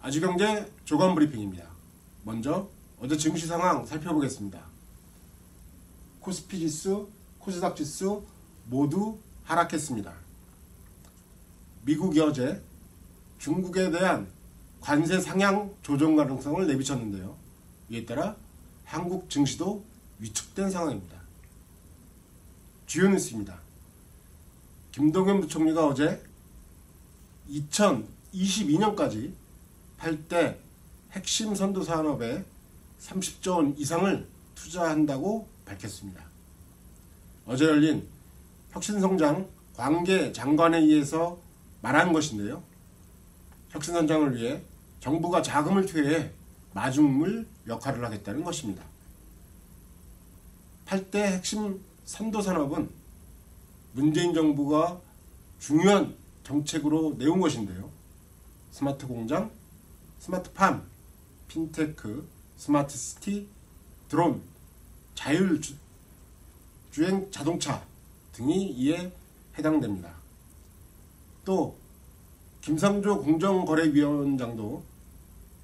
아주경제 조간 브리핑입니다. 먼저 어제 증시 상황 살펴보겠습니다. 코스피 지수, 코스닥 지수 모두 하락했습니다. 미국이 어제 중국에 대한 관세 상향 조정 가능성을 내비쳤는데요. 이에 따라 한국 증시도 위축된 상황입니다. 주요 뉴스입니다. 김동연 부총리가 어제 2022년까지 8대 핵심 선도 산업에 30조 원 이상을 투자한다고 밝혔습니다. 어제 열린 혁신성장 관계장관회의에서 말한 것인데요. 혁신성장을 위해 정부가 자금을 투여해 마중물 역할을 하겠다는 것입니다. 8대 핵심 선도 산업은 문재인 정부가 중요한 정책으로 내온 것인데요. 스마트 공장, 스마트팜, 핀테크, 스마트시티, 드론, 자율주행 자동차 등이 이에 해당됩니다. 또 김상조 공정거래위원장도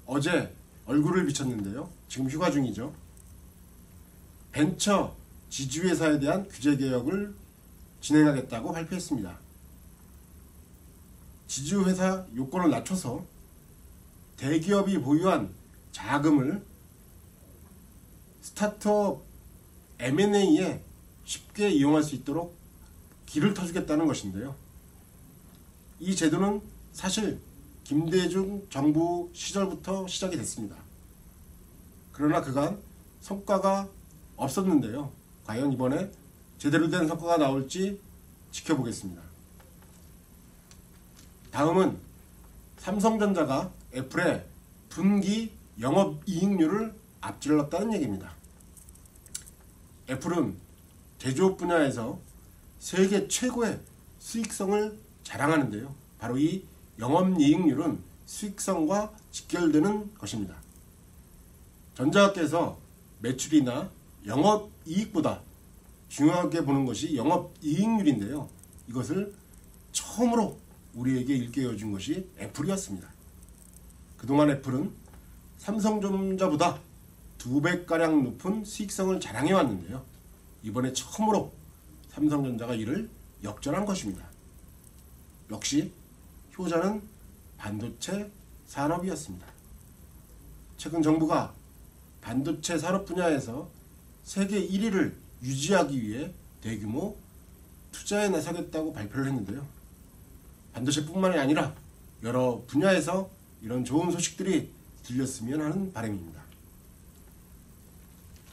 어제 얼굴을 비쳤는데요. 지금 휴가 중이죠. 벤처 지주회사에 대한 규제 개혁을 진행하겠다고 발표했습니다. 지주회사 요건을 낮춰서 대기업이 보유한 자금을 스타트업 M&A에 쉽게 이용할 수 있도록 길을 터주겠다는 것인데요. 이 제도는 사실 김대중 정부 시절부터 시작이 됐습니다. 그러나 그간 성과가 없었는데요. 과연 이번에 제대로 된 성과가 나올지 지켜보겠습니다. 다음은 삼성전자가 애플의 분기 영업이익률을 앞질렀다는 얘기입니다. 애플은 제조업 분야에서 세계 최고의 수익성을 자랑하는데요. 바로 이 영업이익률은 수익성과 직결되는 것입니다. 전자학계에서 매출이나 영업이익보다 중요하게 보는 것이 영업이익률인데요. 이것을 처음으로 우리에게 일깨워준 것이 애플이었습니다. 그동안 애플은 삼성전자보다 2배가량 높은 수익성을 자랑해왔는데요. 이번에 처음으로 삼성전자가 이를 역전한 것입니다. 역시 효자는 반도체 산업이었습니다. 최근 정부가 반도체 산업 분야에서 세계 1위를 유지하기 위해 대규모 투자에 나서겠다고 발표를 했는데요. 반도체뿐만이 아니라 여러 분야에서 이런 좋은 소식들이 들렸으면 하는 바람입니다.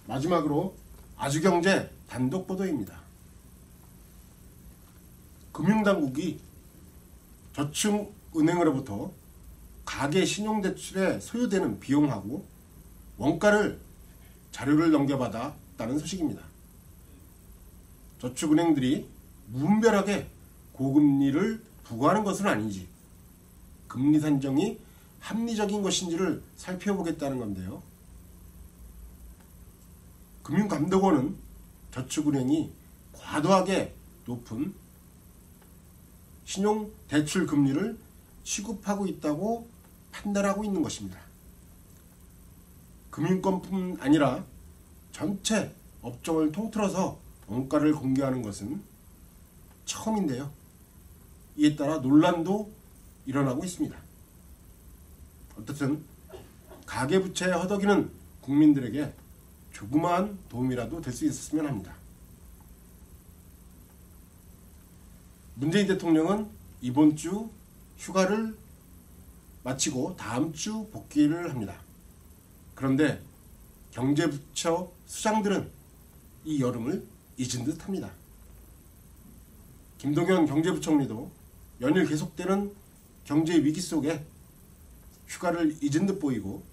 마지막으로 아주경제 단독 보도입니다. 금융당국이 저축은행으로부터 가계 신용대출에 소요되는 비용하고 원가를 자료를 넘겨받았다는 소식입니다. 저축은행들이 무분별하게 고금리를 부과하는 것은 아닌지, 금리 산정이 합리적인 것인지를 살펴보겠다는 건데요. 금융감독원은 저축은행이 과도하게 높은 신용대출 금리를 취급하고 있다고 판단하고 있는 것입니다. 금융권뿐 아니라 전체 업종을 통틀어서 원가를 공개하는 것은 처음인데요. 이에 따라 논란도 일어나고 있습니다. 어떻든 가계부채에 허덕이는 국민들에게 조그마한 도움이라도 될 수 있었으면 합니다. 문재인 대통령은 이번 주 휴가를 마치고 다음 주 복귀를 합니다. 그런데 경제부처 수장들은 이 여름을 잊은 듯합니다. 김동연 경제부총리도 연일 계속되는 경제 위기 속에 휴가를 잊은 듯 보이고,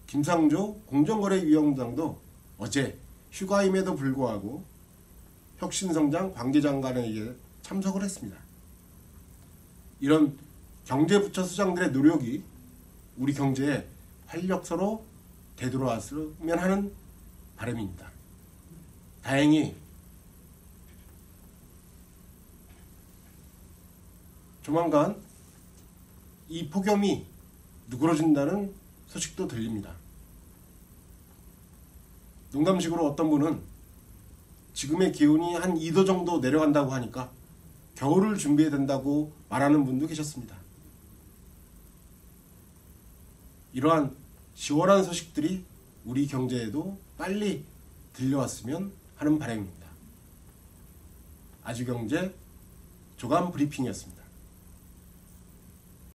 김상조 공정거래위원장도 어제 휴가임에도 불구하고 혁신성장 관계장관에게 참석을 했습니다. 이런 경제부처 수장들의 노력이 우리 경제에 활력소로 되돌아왔으면 하는 바람입니다. 다행히 조만간 이 폭염이 누그러진다는 소식도 들립니다. 농담식으로 어떤 분은 지금의 기온이 한 2도 정도 내려간다고 하니까 겨울을 준비해야 된다고 말하는 분도 계셨습니다. 이러한 시원한 소식들이 우리 경제에도 빨리 들려왔으면 하는 바람입니다. 아주경제 조간 브리핑이었습니다.